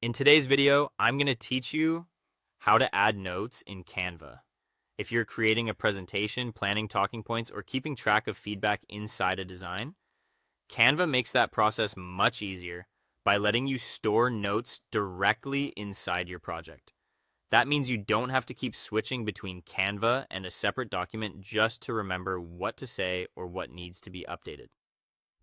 In today's video, I'm going to teach you how to add notes in Canva. If you're creating a presentation, planning talking points, or keeping track of feedback inside a design, Canva makes that process much easier by letting you store notes directly inside your project. That means you don't have to keep switching between Canva and a separate document just to remember what to say or what needs to be updated.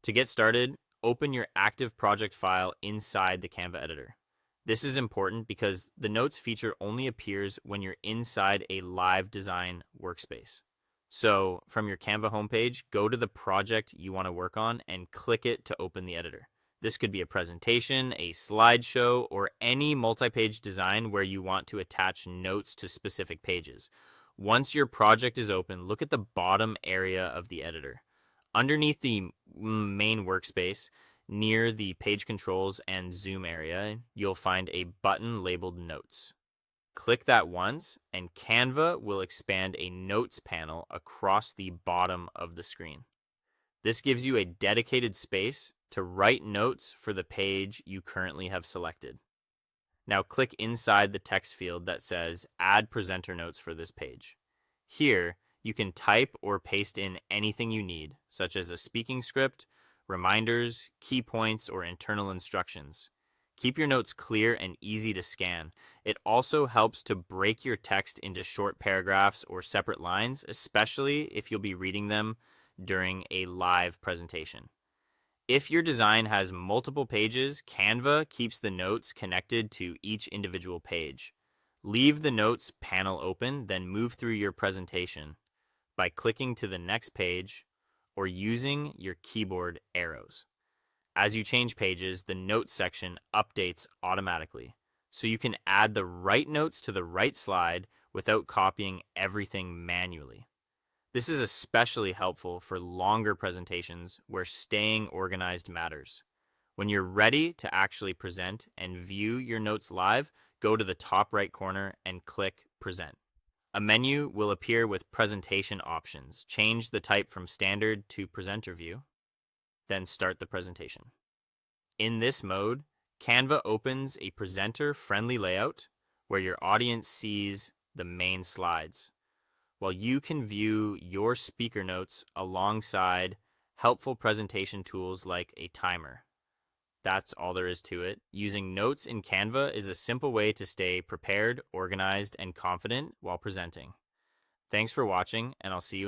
To get started, open your active project file inside the Canva editor. This is important because the notes feature only appears when you're inside a live design workspace. So, from your Canva homepage, go to the project you want to work on and click it to open the editor. This could be a presentation, a slideshow, or any multi-page design where you want to attach notes to specific pages. Once your project is open, look at the bottom area of the editor. Underneath the main workspace, near the page controls and zoom area, you'll find a button labeled Notes. Click that once, and Canva will expand a Notes panel across the bottom of the screen. This gives you a dedicated space to write notes for the page you currently have selected. Now click inside the text field that says Add Presenter Notes for this page. Here, you can type or paste in anything you need, such as a speaking script, reminders, key points, or internal instructions. Keep your notes clear and easy to scan. It also helps to break your text into short paragraphs or separate lines, especially if you'll be reading them during a live presentation. If your design has multiple pages, Canva keeps the notes connected to each individual page. Leave the Notes panel open, then move through your presentation by clicking to the next page or using your keyboard arrows. As you change pages, the Notes section updates automatically, so you can add the right notes to the right slide without copying everything manually. This is especially helpful for longer presentations where staying organized matters. When you're ready to actually present and view your notes live, go to the top right corner and click Present. A menu will appear with presentation options. Change the type from standard to presenter view, then start the presentation. In this mode, Canva opens a presenter-friendly layout where your audience sees the main slides, while you can view your speaker notes alongside helpful presentation tools like a timer. That's all there is to it. Using notes in Canva is a simple way to stay prepared, organized, and confident while presenting. Thanks for watching, and I'll see you in